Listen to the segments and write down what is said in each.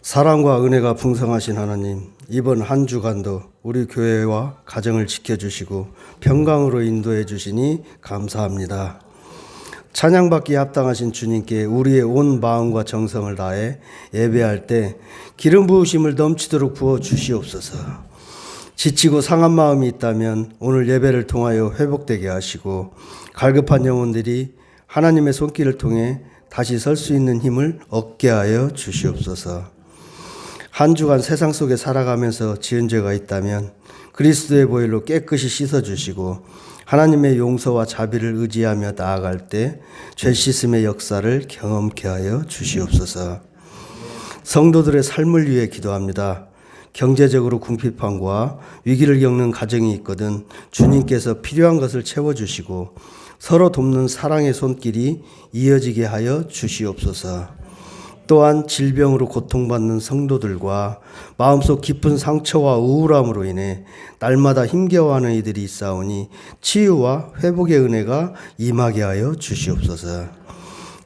사랑과 은혜가 풍성하신 하나님, 이번 한 주간도 우리 교회와 가정을 지켜주시고 평강으로 인도해 주시니 감사합니다. 찬양받기에 합당하신 주님께 우리의 온 마음과 정성을 다해 예배할 때 기름 부으심을 넘치도록 부어 주시옵소서. 지치고 상한 마음이 있다면 오늘 예배를 통하여 회복되게 하시고, 갈급한 영혼들이 하나님의 손길을 통해 다시 설 수 있는 힘을 얻게 하여 주시옵소서. 한 주간 세상 속에 살아가면서 지은 죄가 있다면 그리스도의 보혈로 깨끗이 씻어주시고, 하나님의 용서와 자비를 의지하며 나아갈 때 죄 씻음의 역사를 경험케 하여 주시옵소서. 성도들의 삶을 위해 기도합니다. 경제적으로 궁핍함과 위기를 겪는 가정이 있거든 주님께서 필요한 것을 채워주시고 서로 돕는 사랑의 손길이 이어지게 하여 주시옵소서. 또한 질병으로 고통받는 성도들과 마음속 깊은 상처와 우울함으로 인해 날마다 힘겨워하는 이들이 있사오니 치유와 회복의 은혜가 임하게 하여 주시옵소서.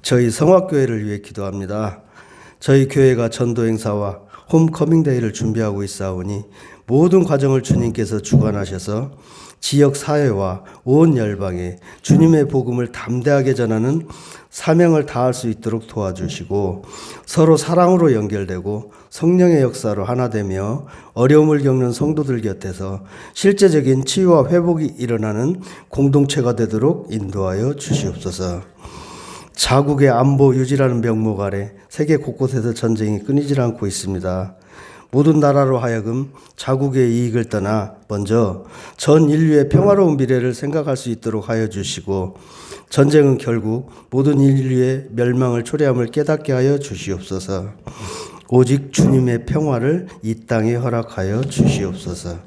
저희 성화교회를 위해 기도합니다. 저희 교회가 전도 행사와 홈커밍데이를 준비하고 있사오니 모든 과정을 주님께서 주관하셔서 지역 사회와 온 열방에 주님의 복음을 담대하게 전하는 사명을 다할 수 있도록 도와주시고, 서로 사랑으로 연결되고 성령의 역사로 하나 되며 어려움을 겪는 성도들 곁에서 실제적인 치유와 회복이 일어나는 공동체가 되도록 인도하여 주시옵소서. 자국의 안보 유지라는 명목 아래 세계 곳곳에서 전쟁이 끊이질 않고 있습니다. 모든 나라로 하여금 자국의 이익을 떠나 먼저 전 인류의 평화로운 미래를 생각할 수 있도록 하여 주시고, 전쟁은 결국 모든 인류의 멸망을 초래함을 깨닫게 하여 주시옵소서. 오직 주님의 평화를 이 땅에 허락하여 주시옵소서.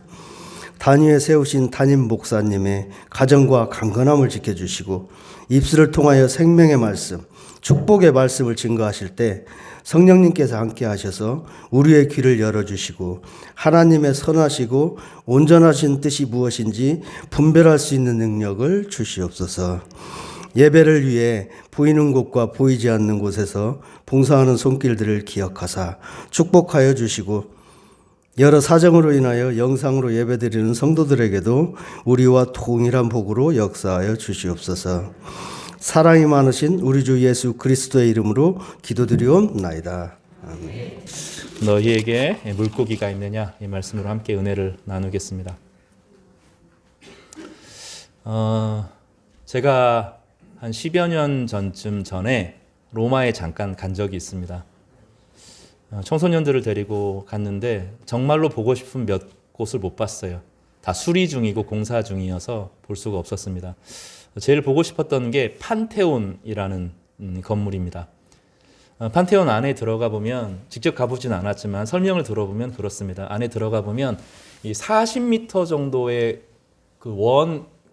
단위에 세우신 담임 목사님의 가정과 강건함을 지켜주시고, 입술을 통하여 생명의 말씀, 축복의 말씀을 증거하실 때 성령님께서 함께 하셔서 우리의 귀를 열어주시고 하나님의 선하시고 온전하신 뜻이 무엇인지 분별할 수 있는 능력을 주시옵소서. 예배를 위해 보이는 곳과 보이지 않는 곳에서 봉사하는 손길들을 기억하사 축복하여 주시고, 여러 사정으로 인하여 영상으로 예배드리는 성도들에게도 우리와 동일한 복으로 역사하여 주시옵소서. 사랑이 많으신 우리 주 예수 그리스도의 이름으로 기도드리옵나이다. 아멘. 너희에게 물고기가 있느냐, 이 말씀으로 함께 은혜를 나누겠습니다. 제가 한 10여 년 전쯤 전에 로마에 잠깐 간 적이 있습니다. 청소년들을 데리고 갔는데 정말로 보고 싶은 몇 곳을 못 봤어요. 다 수리 중이고 공사 중이어서 볼 수가 없었습니다. 제일 보고 싶었던 게 판테온이라는 건물입니다. 판테온 안에 들어가 보면, 직접 가보진 않았지만 설명을 들어보면 그렇습니다. 안에 들어가 보면 이 40m 정도의 그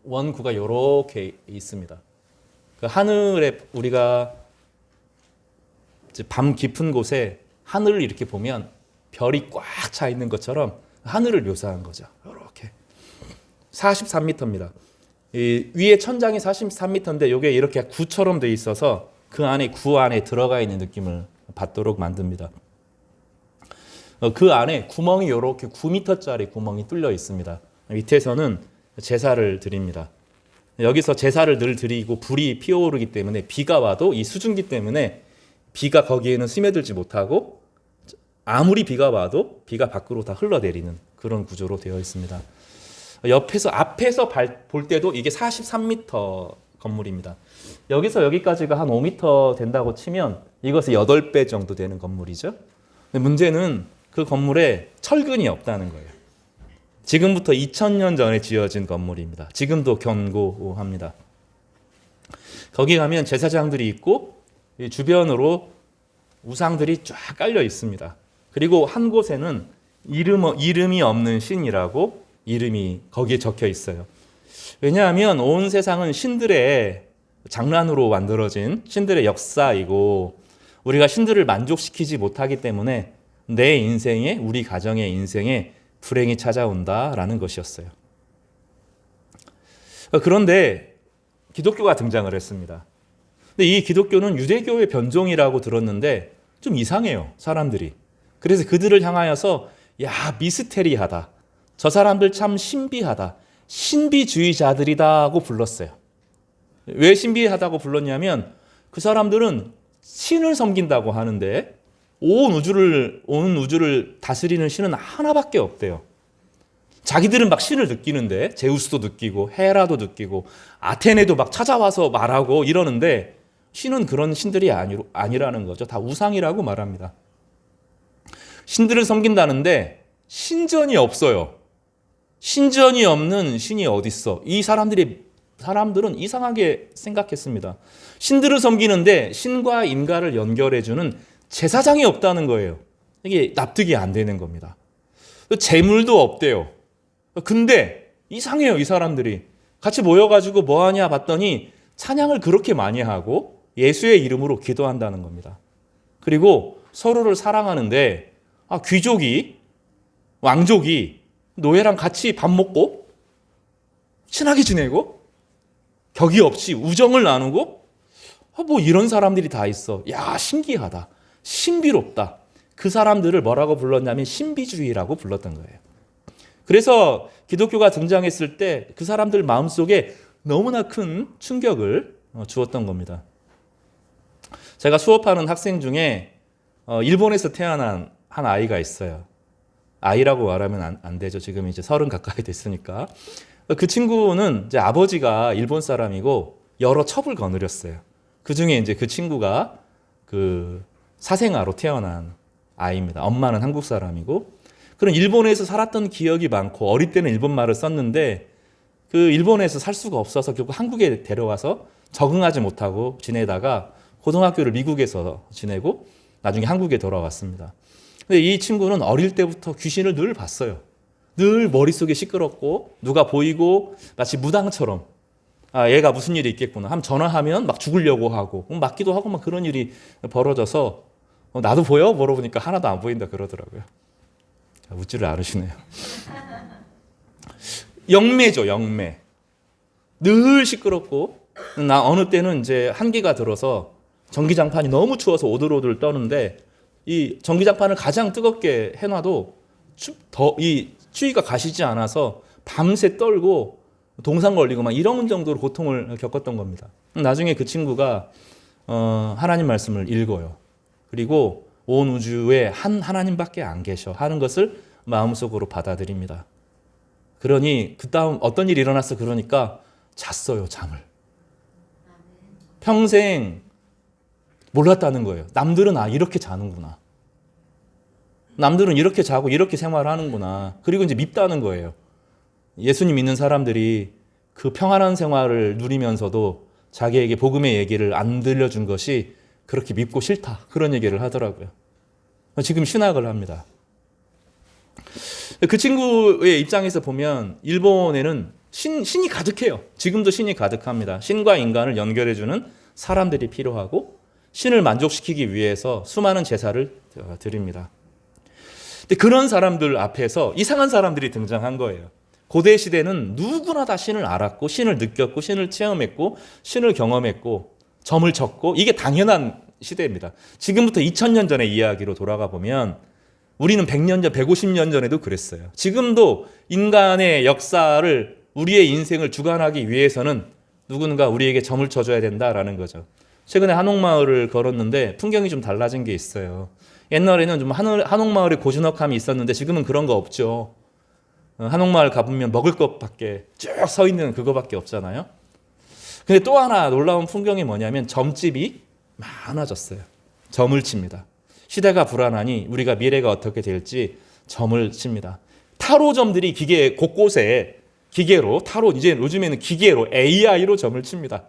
원구가 이렇게 있습니다. 그 하늘에, 우리가 밤 깊은 곳에 하늘을 이렇게 보면 별이 꽉 차 있는 것처럼 하늘을 묘사한 거죠. 이렇게 43m입니다. 이 위에 천장이 43m인데 이게 이렇게 구처럼 돼 있어서 그 안에 구 안에 들어가 있는 느낌을 받도록 만듭니다. 그 안에 구멍이 이렇게 9m짜리 구멍이 뚫려 있습니다. 밑에서는 제사를 드립니다. 여기서 제사를 늘 드리고 불이 피어오르기 때문에 비가 와도 이 수증기 때문에 비가 거기에는 스며들지 못하고, 아무리 비가 와도 비가 밖으로 다 흘러내리는 그런 구조로 되어 있습니다. 앞에서 볼 때도 이게 43m 건물입니다. 여기서 여기까지가 한 5m 된다고 치면 이것의 8배 정도 되는 건물이죠. 근데 문제는 그 건물에 철근이 없다는 거예요. 지금부터 2000년 전에 지어진 건물입니다. 지금도 견고합니다. 거기 가면 제사장들이 있고 주변으로 우상들이 쫙 깔려 있습니다. 그리고 한 곳에는 이름이 없는 신이라고 이름이 거기에 적혀 있어요. 왜냐하면 온 세상은 신들의 장난으로 만들어진 신들의 역사이고, 우리가 신들을 만족시키지 못하기 때문에 내 인생에, 우리 가정의 인생에 불행이 찾아온다라는 것이었어요. 그런데 기독교가 등장을 했습니다. 근데 이 기독교는 유대교의 변종이라고 들었는데 좀 이상해요, 사람들이. 그래서 그들을 향하여서 야, 미스테리하다. 저 사람들 참 신비하다. 신비주의자들이다고 불렀어요. 왜 신비하다고 불렀냐면 그 사람들은 신을 섬긴다고 하는데 온 우주를 다스리는 신은 하나밖에 없대요. 자기들은 막 신을 느끼는데 제우스도 느끼고 헤라도 느끼고 아테네도 막 찾아와서 말하고 이러는데 신은 그런 신들이 아니라는 거죠. 다 우상이라고 말합니다. 신들을 섬긴다는데 신전이 없어요. 신전이 없는 신이 어딨어? 이 사람들은 이상하게 생각했습니다. 신들을 섬기는데 신과 인간을 연결해주는 제사장이 없다는 거예요. 이게 납득이 안 되는 겁니다. 재물도 없대요. 근데 이상해요, 이 사람들이. 같이 모여가지고 뭐 하냐 봤더니 찬양을 그렇게 많이 하고 예수의 이름으로 기도한다는 겁니다. 그리고 서로를 사랑하는데 귀족이, 왕족이 노예랑 같이 밥 먹고 친하게 지내고 격이 없이 우정을 나누고 뭐 이런 사람들이 다 있어. 야, 신기하다. 신비롭다. 그 사람들을 뭐라고 불렀냐면 신비주의라고 불렀던 거예요. 그래서 기독교가 등장했을 때 그 사람들 마음속에 너무나 큰 충격을 주었던 겁니다. 제가 수업하는 학생 중에 일본에서 태어난 한 아이가 있어요. 아이라고 말하면 안 되죠. 지금 이제 30 가까이 됐으니까. 그 친구는 이제 아버지가 일본 사람이고 여러 첩을 거느렸어요. 그 중에 이제 그 친구가 그 사생아로 태어난 아이입니다. 엄마는 한국 사람이고, 그런 일본에서 살았던 기억이 많고 어릴 때는 일본말을 썼는데 그 일본에서 살 수가 없어서 결국 한국에 데려와서 적응하지 못하고 지내다가 고등학교를 미국에서 지내고 나중에 한국에 돌아왔습니다. 근데 이 친구는 어릴 때부터 귀신을 늘 봤어요. 늘 머릿속에 시끄럽고 누가 보이고 마치 무당처럼 얘가 무슨 일이 있겠구나 하면 전화하면 막 죽으려고 하고 맞기도 하고 막 그런 일이 벌어져서 나도 보여? 물어보니까 하나도 안 보인다 그러더라고요. 웃지를 않으시네요. 영매죠, 영매. 늘 시끄럽고 나 어느 때는 이제 한기가 들어서 전기장판이 너무 추워서 오들오들 떠는데 이 전기장판을 가장 뜨겁게 해놔도 이 추위가 가시지 않아서 밤새 떨고 동상 걸리고 막 이런 정도로 고통을 겪었던 겁니다. 나중에 그 친구가 하나님 말씀을 읽어요. 그리고 온 우주에 한 하나님밖에 안 계셔 하는 것을 마음속으로 받아들입니다. 그러니 그 다음 어떤 일이 일어났어? 그러니까 잤어요, 잠을. 평생 몰랐다는 거예요. 남들은 이렇게 자는구나. 남들은 이렇게 자고 이렇게 생활하는구나. 그리고 이제 밉다는 거예요. 예수님 믿는 사람들이 그 평안한 생활을 누리면서도 자기에게 복음의 얘기를 안 들려준 것이 그렇게 밉고 싫다. 그런 얘기를 하더라고요. 지금 신학을 합니다. 그 친구의 입장에서 보면 일본에는 신이 가득해요. 지금도 신이 가득합니다. 신과 인간을 연결해주는 사람들이 필요하고 신을 만족시키기 위해서 수많은 제사를 드립니다. 근데 그런 사람들 앞에서 이상한 사람들이 등장한 거예요. 고대 시대는 누구나 다 신을 알았고 신을 느꼈고 신을 체험했고 신을 경험했고 점을 쳤고 이게 당연한 시대입니다. 지금부터 2000년 전의 이야기로 돌아가 보면 우리는 100년 전, 150년 전에도 그랬어요. 지금도 인간의 역사를 우리의 인생을 주관하기 위해서는 누군가 우리에게 점을 쳐줘야 된다라는 거죠. 최근에 한옥마을을 걸었는데 풍경이 좀 달라진 게 있어요. 옛날에는 좀 한옥마을에 고즈넉함이 있었는데 지금은 그런 거 없죠. 한옥마을 가보면 먹을 것밖에 쭉 서 있는 그거밖에 없잖아요. 근데 또 하나 놀라운 풍경이 뭐냐면 점집이 많아졌어요. 점을 칩니다. 시대가 불안하니 우리가 미래가 어떻게 될지 점을 칩니다. 타로점들이 기계 곳곳에 기계로 타로 이제 요즘에는 기계로 AI로 점을 칩니다.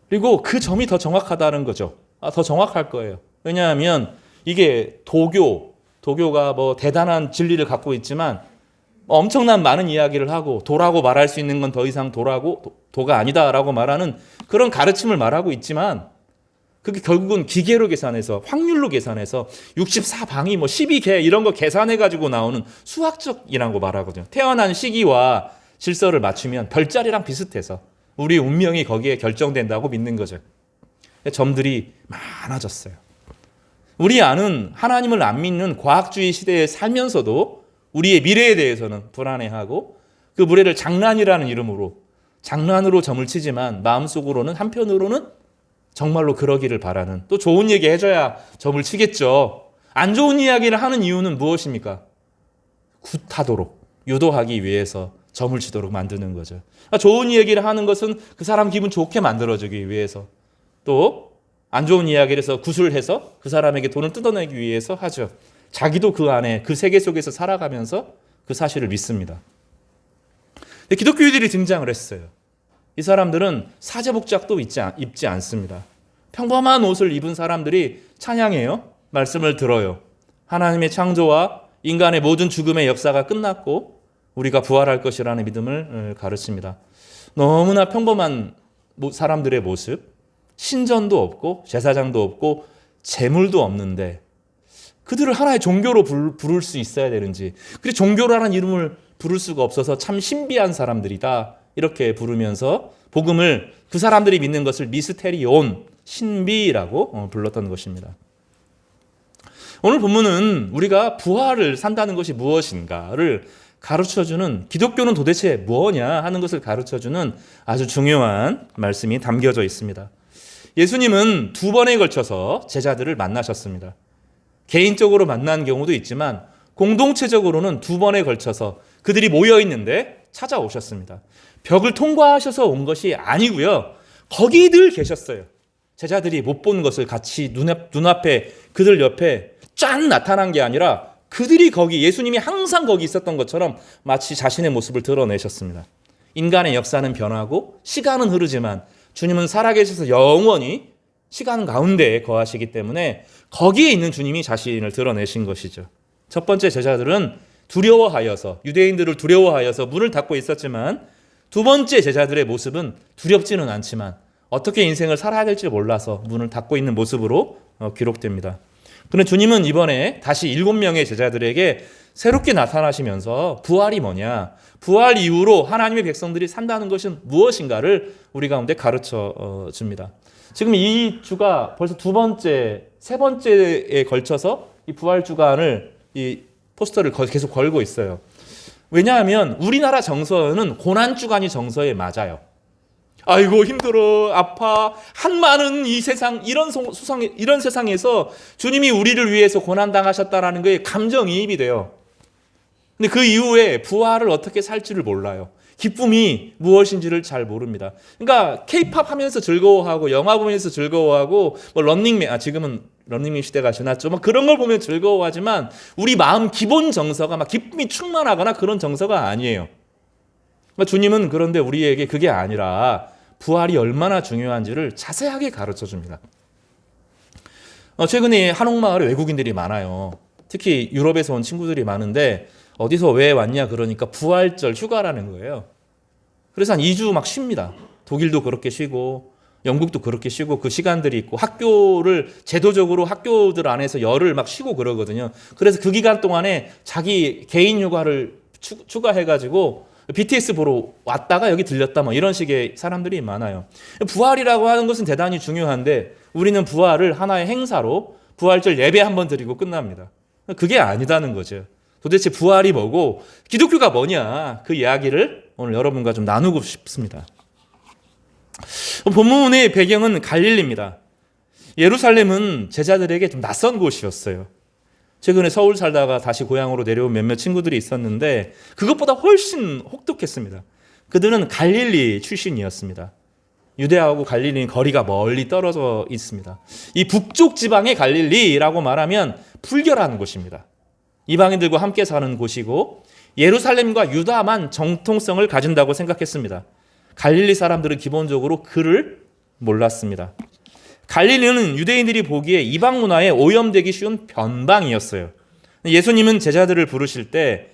그리고 그 점이 더 정확하다는 거죠. 더 정확할 거예요. 왜냐하면 이게 도교가 뭐 대단한 진리를 갖고 있지만 엄청난 많은 이야기를 하고 도라고 말할 수 있는 건 더 이상 도가 아니다라고 말하는 그런 가르침을 말하고 있지만 그게 결국은 기계로 계산해서 확률로 계산해서 64방이 뭐 12개 이런 거 계산해 가지고 나오는 수학적이라고 말하거든요. 태어난 시기와 질서를 맞추면 별자리랑 비슷해서 우리 운명이 거기에 결정된다고 믿는 거죠. 점들이 많아졌어요. 우리 아는 하나님을 안 믿는 과학주의 시대에 살면서도 우리의 미래에 대해서는 불안해하고 그 미래를 장난이라는 이름으로 장난으로 점을 치지만 마음속으로는 한편으로는 정말로 그러기를 바라는, 또 좋은 얘기 해줘야 점을 치겠죠. 안 좋은 이야기를 하는 이유는 무엇입니까? 굿하도록 유도하기 위해서 점을 치도록 만드는 거죠. 좋은 얘기를 하는 것은 그 사람 기분 좋게 만들어주기 위해서, 또 안 좋은 이야기를 해서 굿을 해서 그 사람에게 돈을 뜯어내기 위해서 하죠. 자기도 그 안에 그 세계 속에서 살아가면서 그 사실을 믿습니다. 근데 기독교인들이 등장을 했어요. 이 사람들은 사제복장도 입지 않습니다. 평범한 옷을 입은 사람들이 찬양해요. 말씀을 들어요. 하나님의 창조와 인간의 모든 죽음의 역사가 끝났고 우리가 부활할 것이라는 믿음을 가르칩니다. 너무나 평범한 사람들의 모습, 신전도 없고 제사장도 없고 재물도 없는데 그들을 하나의 종교로 부를 수 있어야 되는지, 그리고 종교라는 이름을 부를 수가 없어서 참 신비한 사람들이다 이렇게 부르면서 복음을, 그 사람들이 믿는 것을 미스테리온, 신비라고 불렀던 것입니다. 오늘 본문은 우리가 부활을 산다는 것이 무엇인가를 가르쳐주는, 기독교는 도대체 뭐냐 하는 것을 가르쳐주는 아주 중요한 말씀이 담겨져 있습니다. 예수님은 2번에 걸쳐서 제자들을 만나셨습니다. 개인적으로 만난 경우도 있지만 공동체적으로는 2번에 걸쳐서 그들이 모여 있는데 찾아오셨습니다. 벽을 통과하셔서 온 것이 아니고요. 거기 늘 계셨어요. 제자들이 못 본 것을 같이 눈앞에, 그들 옆에 짠 나타난 게 아니라 그들이 거기, 예수님이 항상 거기 있었던 것처럼 마치 자신의 모습을 드러내셨습니다. 인간의 역사는 변하고 시간은 흐르지만 주님은 살아계셔서 영원히 시간 가운데에 거하시기 때문에 거기에 있는 주님이 자신을 드러내신 것이죠. 첫 번째 제자들은 두려워하여서, 유대인들을 두려워하여서 문을 닫고 있었지만, 두 번째 제자들의 모습은 두렵지는 않지만 어떻게 인생을 살아야 될지 몰라서 문을 닫고 있는 모습으로 기록됩니다. 그런데 주님은 이번에 다시 7명의 제자들에게 새롭게 나타나시면서 부활이 뭐냐, 부활 이후로 하나님의 백성들이 산다는 것은 무엇인가를 우리 가운데 가르쳐 줍니다. 지금 이 주가 벌써 2번째, 3번째에 걸쳐서 이 부활 주간을, 이 포스터를 계속 걸고 있어요. 왜냐하면 우리나라 정서는 고난 주간이 정서에 맞아요. 아이고 힘들어, 아파, 한많은 이 세상, 이런 세상에서 주님이 우리를 위해서 고난 당하셨다라는 거에 감정이입이 돼요. 근데 그 이후에 부활을 어떻게 살지를 몰라요. 기쁨이 무엇인지를 잘 모릅니다. 그러니까 K-팝 하면서 즐거워하고, 영화 보면서 즐거워하고, 뭐 런닝맨, 지금은 런닝맨 시대가 지났죠. 막 그런 걸 보면 즐거워하지만 우리 마음 기본 정서가 막 기쁨이 충만하거나 그런 정서가 아니에요. 주님은 그런데 우리에게 그게 아니라 부활이 얼마나 중요한지를 자세하게 가르쳐 줍니다. 최근에 한옥마을에 외국인들이 많아요. 특히 유럽에서 온 친구들이 많은데 어디서 왜 왔냐 그러니까 부활절 휴가라는 거예요. 그래서 한 2주 막 쉽니다. 독일도 그렇게 쉬고 영국도 그렇게 쉬고 그 시간들이 있고, 학교를 제도적으로 학교들 안에서 열흘 막 쉬고 그러거든요. 그래서 그 기간 동안에 자기 개인 휴가를 추가해가지고 BTS 보러 왔다가 여기 들렸다 뭐 이런 식의 사람들이 많아요. 부활이라고 하는 것은 대단히 중요한데 우리는 부활을 하나의 행사로 부활절 예배 한번 드리고 끝납니다. 그게 아니다는 거죠. 도대체 부활이 뭐고 기독교가 뭐냐, 그 이야기를 오늘 여러분과 좀 나누고 싶습니다. 본문의 배경은 갈릴리입니다. 예루살렘은 제자들에게 좀 낯선 곳이었어요. 최근에 서울 살다가 다시 고향으로 내려온 몇몇 친구들이 있었는데 그것보다 훨씬 혹독했습니다. 그들은 갈릴리 출신이었습니다. 유대하고 갈릴리는 거리가 멀리 떨어져 있습니다. 이 북쪽 지방의 갈릴리라고 말하면 풀결한 곳입니다. 이방인들과 함께 사는 곳이고 예루살렘과 유다만 정통성을 가진다고 생각했습니다. 갈릴리 사람들은 기본적으로 그를 몰랐습니다. 갈릴리는 유대인들이 보기에 이방 문화에 오염되기 쉬운 변방이었어요. 예수님은 제자들을 부르실 때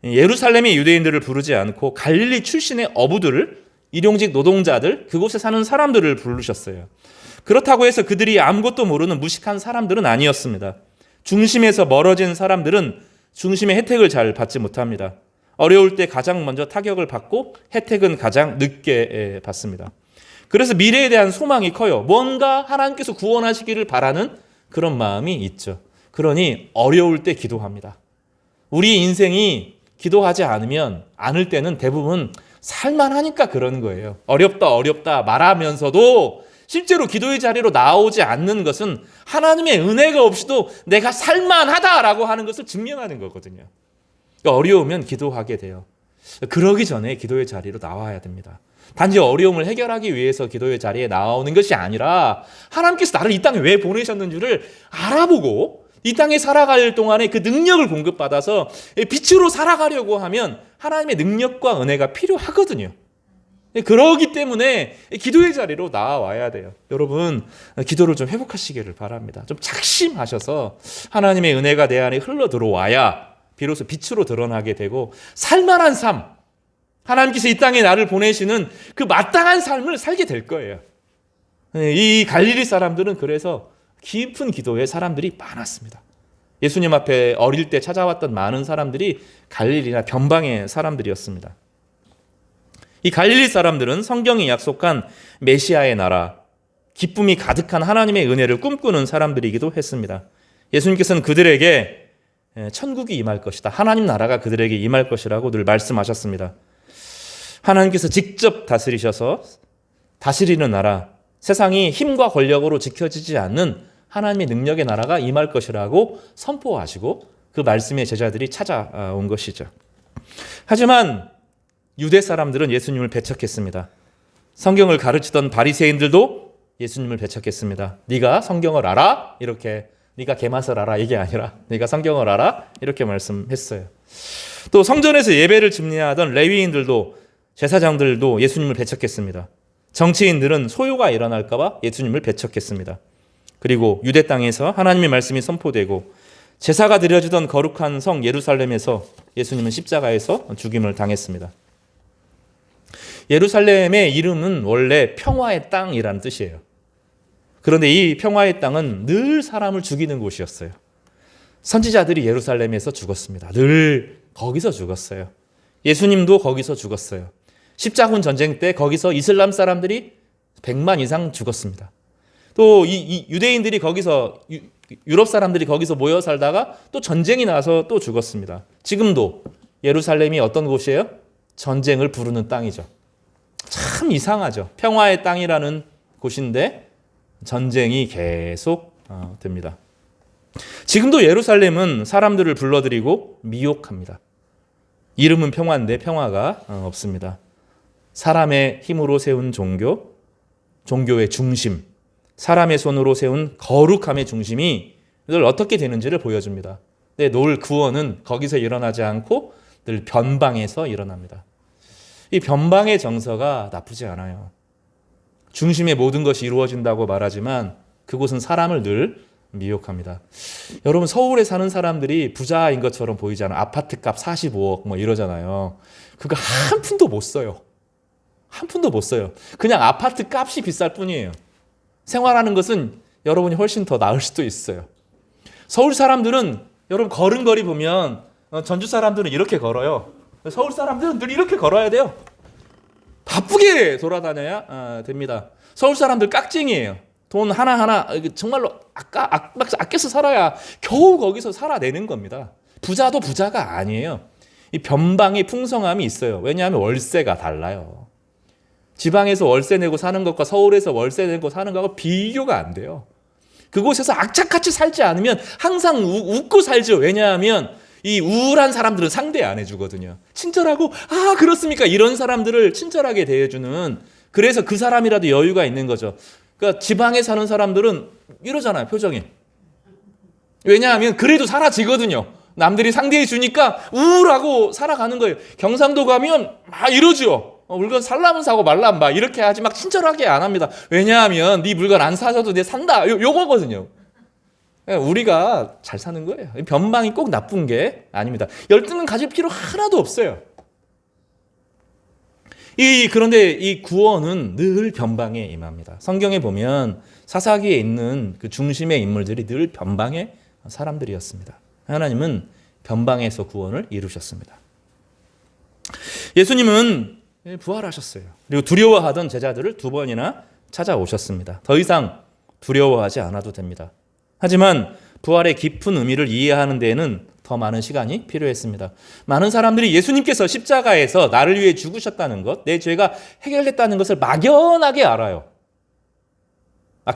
예루살렘의 유대인들을 부르지 않고 갈릴리 출신의 어부들을, 일용직 노동자들, 그곳에 사는 사람들을 부르셨어요. 그렇다고 해서 그들이 아무것도 모르는 무식한 사람들은 아니었습니다. 중심에서 멀어진 사람들은 중심의 혜택을 잘 받지 못합니다. 어려울 때 가장 먼저 타격을 받고 혜택은 가장 늦게 받습니다. 그래서 미래에 대한 소망이 커요. 뭔가 하나님께서 구원하시기를 바라는 그런 마음이 있죠. 그러니 어려울 때 기도합니다. 우리 인생이 기도하지 않을 때는 대부분 살만하니까 그러는 거예요. 어렵다 말하면서도 실제로 기도의 자리로 나오지 않는 것은 하나님의 은혜가 없이도 내가 살만하다라고 하는 것을 증명하는 거거든요. 그러니까 어려우면 기도하게 돼요. 그러기 전에 기도의 자리로 나와야 됩니다. 단지 어려움을 해결하기 위해서 기도의 자리에 나오는 것이 아니라 하나님께서 나를 이 땅에 왜 보내셨는지를 알아보고 이 땅에 살아갈 동안에 그 능력을 공급받아서 빛으로 살아가려고 하면 하나님의 능력과 은혜가 필요하거든요. 그러기 때문에 기도의 자리로 나와야 돼요. 여러분, 기도를 좀 회복하시기를 바랍니다. 좀 작심하셔서 하나님의 은혜가 내 안에 흘러 들어와야 비로소 빛으로 드러나게 되고 살만한 삶, 하나님께서 이 땅에 나를 보내시는 그 마땅한 삶을 살게 될 거예요. 이 갈릴리 사람들은 그래서 깊은 기도에 사람들이 많았습니다. 예수님 앞에 어릴 때 찾아왔던 많은 사람들이 갈릴리나 변방의 사람들이었습니다. 이 갈릴리 사람들은 성경이 약속한 메시아의 나라, 기쁨이 가득한 하나님의 은혜를 꿈꾸는 사람들이기도 했습니다. 예수님께서는 그들에게 천국이 임할 것이다, 하나님 나라가 그들에게 임할 것이라고 늘 말씀하셨습니다. 하나님께서 직접 다스리셔서 다스리는 나라, 세상이 힘과 권력으로 지켜지지 않는 하나님의 능력의 나라가 임할 것이라고 선포하시고 그 말씀에 제자들이 찾아온 것이죠. 하지만 유대 사람들은 예수님을 배척했습니다. 성경을 가르치던 바리새인들도 예수님을 배척했습니다. 네가 성경을 알아? 이렇게, 네가 개맛을 알아? 이게 아니라 네가 성경을 알아? 이렇게 말씀했어요. 또 성전에서 예배를 집례하던 레위인들도, 제사장들도 예수님을 배척했습니다. 정치인들은 소요가 일어날까 봐 예수님을 배척했습니다. 그리고 유대 땅에서 하나님의 말씀이 선포되고 제사가 드려지던 거룩한 성 예루살렘에서 예수님은 십자가에서 죽임을 당했습니다. 예루살렘의 이름은 원래 평화의 땅이라는 뜻이에요. 그런데 이 평화의 땅은 늘 사람을 죽이는 곳이었어요. 선지자들이 예루살렘에서 죽었습니다. 늘 거기서 죽었어요. 예수님도 거기서 죽었어요. 십자군 전쟁 때 거기서 이슬람 사람들이 100만 이상 죽었습니다. 또 이 유대인들이 거기서, 유럽 사람들이 거기서 모여 살다가 또 전쟁이 나서 또 죽었습니다. 지금도 예루살렘이 어떤 곳이에요? 전쟁을 부르는 땅이죠. 참 이상하죠. 평화의 땅이라는 곳인데 전쟁이 계속 됩니다. 지금도 예루살렘은 사람들을 불러들이고 미혹합니다. 이름은 평화인데 평화가 없습니다. 사람의 힘으로 세운 종교, 종교의 중심, 사람의 손으로 세운 거룩함의 중심이 늘 어떻게 되는지를 보여줍니다. 근데 늘 구원은 거기서 일어나지 않고 늘 변방에서 일어납니다. 이 변방의 정서가 나쁘지 않아요. 중심의 모든 것이 이루어진다고 말하지만 그곳은 사람을 늘 미혹합니다. 여러분, 서울에 사는 사람들이 부자인 것처럼 보이잖아요. 아파트값 45억 뭐 이러잖아요. 그거 한 푼도 못 써요. 한 푼도 못 써요. 그냥 아파트 값이 비쌀 뿐이에요. 생활하는 것은 여러분이 훨씬 더 나을 수도 있어요. 서울 사람들은 여러분 걸음걸이 보면 전주 사람들은 이렇게 걸어요. 서울 사람들은 늘 이렇게 걸어야 돼요. 바쁘게 돌아다녀야 됩니다. 서울 사람들 깍쟁이에요. 돈 하나하나 정말로 아껴서 살아야 겨우 거기서 살아내는 겁니다. 부자도 부자가 아니에요. 이 변방의 풍성함이 있어요. 왜냐하면 월세가 달라요. 지방에서 월세 내고 사는 것과 서울에서 월세 내고 사는 것과 비교가 안 돼요. 그곳에서 악착같이 살지 않으면 항상 웃고 살죠. 왜냐하면 이 우울한 사람들은 상대 안 해주거든요. 친절하고 그렇습니까? 이런 사람들을 친절하게 대해주는, 그래서 그 사람이라도 여유가 있는 거죠. 그러니까 지방에 사는 사람들은 이러잖아요. 표정이. 왜냐하면 그래도 사라지거든요. 남들이 상대해 주니까 우울하고 살아가는 거예요. 경상도 가면 막 이러죠. 물건 살라면 사고 말라면 막 이렇게 하지 막 친절하게 안 합니다. 왜냐하면 네 물건 안 사줘도 내 산다. 요거거든요. 우리가 잘 사는 거예요. 변방이 꼭 나쁜 게 아닙니다. 열등은 가질 필요 하나도 없어요. 그런데 이 구원은 늘 변방에 임합니다. 성경에 보면 사사기에 있는 그 중심의 인물들이 늘 변방의 사람들이었습니다. 하나님은 변방에서 구원을 이루셨습니다. 예수님은 부활하셨어요. 그리고 두려워하던 제자들을 2번이나 찾아오셨습니다. 더 이상 두려워하지 않아도 됩니다. 하지만 부활의 깊은 의미를 이해하는 데에는 더 많은 시간이 필요했습니다. 많은 사람들이 예수님께서 십자가에서 나를 위해 죽으셨다는 것, 내 죄가 해결됐다는 것을 막연하게 알아요.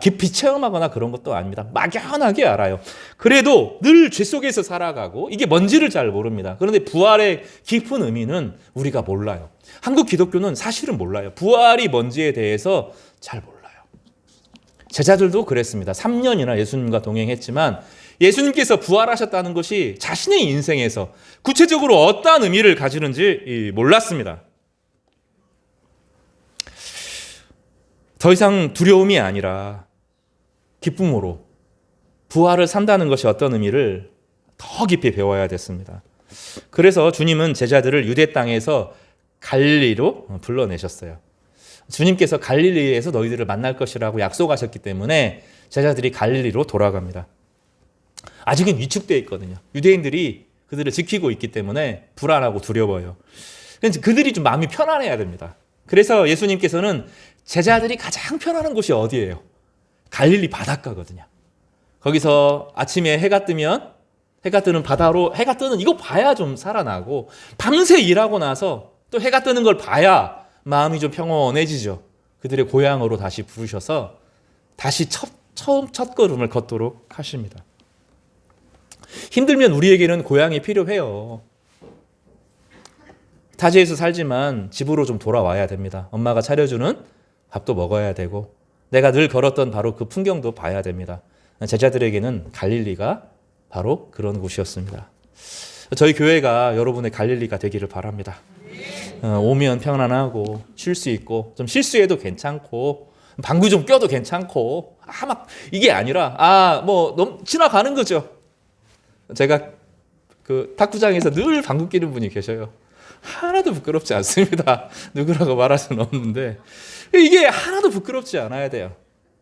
깊이 체험하거나 그런 것도 아닙니다. 막연하게 알아요. 그래도 늘 죄 속에서 살아가고 이게 뭔지를 잘 모릅니다. 그런데 부활의 깊은 의미는 우리가 몰라요. 한국 기독교는 사실은 몰라요. 부활이 뭔지에 대해서 잘 몰라요. 제자들도 그랬습니다. 3년이나 예수님과 동행했지만 예수님께서 부활하셨다는 것이 자신의 인생에서 구체적으로 어떠한 의미를 가지는지 몰랐습니다. 더 이상 두려움이 아니라 기쁨으로 부활을 산다는 것이 어떤 의미를 더 깊이 배워야 됐습니다. 그래서 주님은 제자들을 유대 땅에서 갈릴리로 불러내셨어요. 주님께서 갈릴리에서 너희들을 만날 것이라고 약속하셨기 때문에 제자들이 갈릴리로 돌아갑니다. 아직은 위축되어 있거든요. 유대인들이 그들을 지키고 있기 때문에 불안하고 두려워요. 그들이 좀 마음이 편안해야 됩니다. 그래서 예수님께서는 제자들이 가장 편안한 곳이 어디예요? 갈릴리 바닷가거든요. 거기서 아침에 해가 뜨면 해가 뜨는 바다로 해가 뜨는 이거 봐야 좀 살아나고 밤새 일하고 나서 또 해가 뜨는 걸 봐야 마음이 좀 평온해지죠. 그들의 고향으로 다시 부르셔서 다시 처음 첫 걸음을 걷도록 하십니다. 힘들면 우리에게는 고향이 필요해요. 타지에서 살지만 집으로 좀 돌아와야 됩니다. 엄마가 차려주는 밥도 먹어야 되고 내가 늘 걸었던 바로 그 풍경도 봐야 됩니다. 제자들에게는 갈릴리가 바로 그런 곳이었습니다. 저희 교회가 여러분의 갈릴리가 되기를 바랍니다. 오면 편안하고 쉴 수 있고 좀 실수해도 괜찮고 방구 좀 껴도 괜찮고 막 이게 아니라 뭐 너무 지나가는 거죠. 제가 그 탁구장에서 늘 방구 끼는 분이 계셔요. 하나도 부끄럽지 않습니다. 누구라고 말할 수는 없는데 이게 하나도 부끄럽지 않아야 돼요.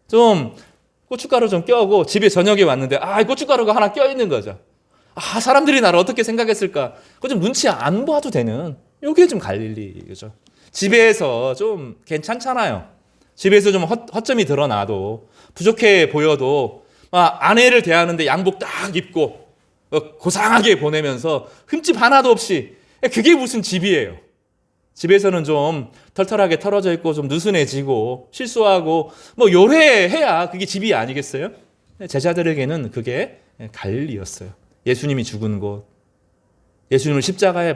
좀 고춧가루 좀 껴고 집에 저녁에 왔는데 고춧가루가 하나 껴있는 거죠. 사람들이 나를 어떻게 생각했을까? 그거 좀 눈치 안 봐도 되는 이게 좀 갈릴리죠. 집에서 좀 괜찮잖아요. 집에서 좀 허점이 드러나도 부족해 보여도 아내를 대하는데 양복 딱 입고 고상하게 보내면서 흠집 하나도 없이 그게 무슨 집이에요. 집에서는 좀 털털하게 털어져 있고 좀 느슨해지고 실수하고 뭐 요래해야 그게 집이 아니겠어요? 제자들에게는 그게 갈릴리였어요. 예수님이 죽은 곳, 예수님을 십자가에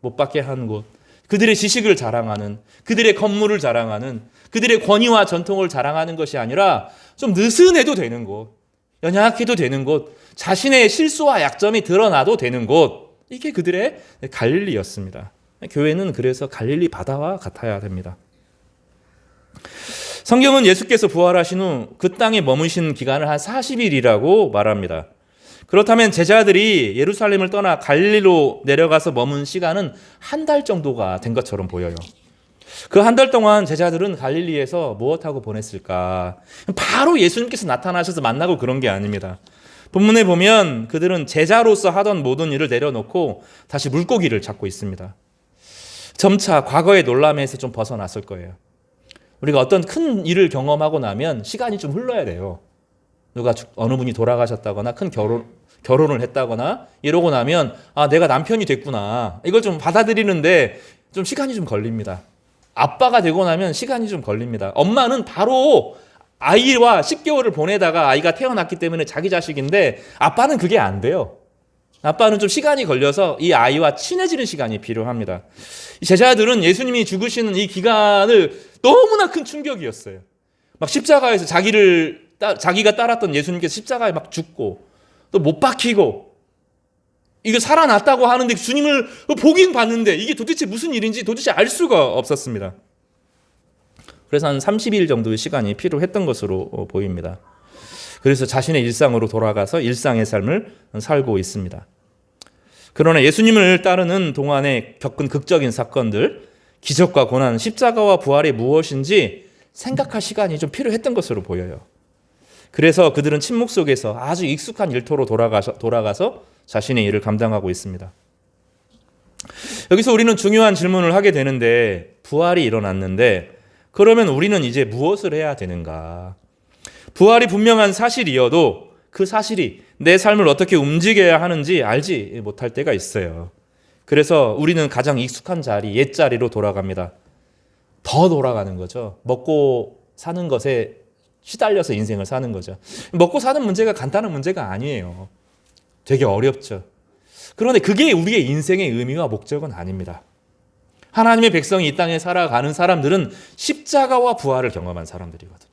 못 박게 한 곳, 그들의 지식을 자랑하는, 그들의 건물을 자랑하는, 그들의 권위와 전통을 자랑하는 것이 아니라 좀 느슨해도 되는 곳, 연약해도 되는 곳, 자신의 실수와 약점이 드러나도 되는 곳, 이게 그들의 갈릴리였습니다. 교회는 그래서 갈릴리 바다와 같아야 됩니다. 성경은 예수께서 부활하신 후 그 땅에 머무신 기간을 한 40일이라고 말합니다. 그렇다면 제자들이 예루살렘을 떠나 갈릴리로 내려가서 머문 시간은 한 달 정도가 된 것처럼 보여요. 그 한 달 동안 제자들은 갈릴리에서 무엇하고 보냈을까? 바로 예수님께서 나타나셔서 만나고 그런 게 아닙니다. 본문에 보면 그들은 제자로서 하던 모든 일을 내려놓고 다시 물고기를 잡고 있습니다. 점차 과거의 놀람에서 좀 벗어났을 거예요. 우리가 어떤 큰 일을 경험하고 나면 시간이 좀 흘러야 돼요. 어느 분이 돌아가셨다거나 큰 결혼을 했다거나 이러고 나면 내가 남편이 됐구나. 이걸 좀 받아들이는데 좀 시간이 좀 걸립니다. 아빠가 되고 나면 시간이 좀 걸립니다. 엄마는 바로 아이와 10개월을 보내다가 아이가 태어났기 때문에 자기 자식인데 아빠는 그게 안 돼요. 아빠는 좀 시간이 걸려서 이 아이와 친해지는 시간이 필요합니다. 이 제자들은 예수님이 죽으시는 이 기간을 너무나 큰 충격이었어요. 막 십자가에서 자기가 따랐던 예수님께서 십자가에 막 죽고 또 못 박히고 이거 살아났다고 하는데 주님을 보긴 봤는데 이게 도대체 무슨 일인지 도대체 알 수가 없었습니다. 그래서 한 30일 정도의 시간이 필요했던 것으로 보입니다. 그래서 자신의 일상으로 돌아가서 일상의 삶을 살고 있습니다. 그러나 예수님을 따르는 동안에 겪은 극적인 사건들, 기적과 고난, 십자가와 부활이 무엇인지 생각할 시간이 좀 필요했던 것으로 보여요. 그래서 그들은 침묵 속에서 아주 익숙한 일터로 돌아가서 자신의 일을 감당하고 있습니다. 여기서 우리는 중요한 질문을 하게 되는데 부활이 일어났는데 그러면 우리는 이제 무엇을 해야 되는가? 부활이 분명한 사실이어도 그 사실이 내 삶을 어떻게 움직여야 하는지 알지 못할 때가 있어요. 그래서 우리는 가장 익숙한 자리, 옛자리로 돌아갑니다. 더 돌아가는 거죠. 먹고 사는 것에 시달려서 인생을 사는 거죠. 먹고 사는 문제가 간단한 문제가 아니에요. 되게 어렵죠. 그런데 그게 우리의 인생의 의미와 목적은 아닙니다. 하나님의 백성이 이 땅에 살아가는 사람들은 십자가와 부활을 경험한 사람들이거든요.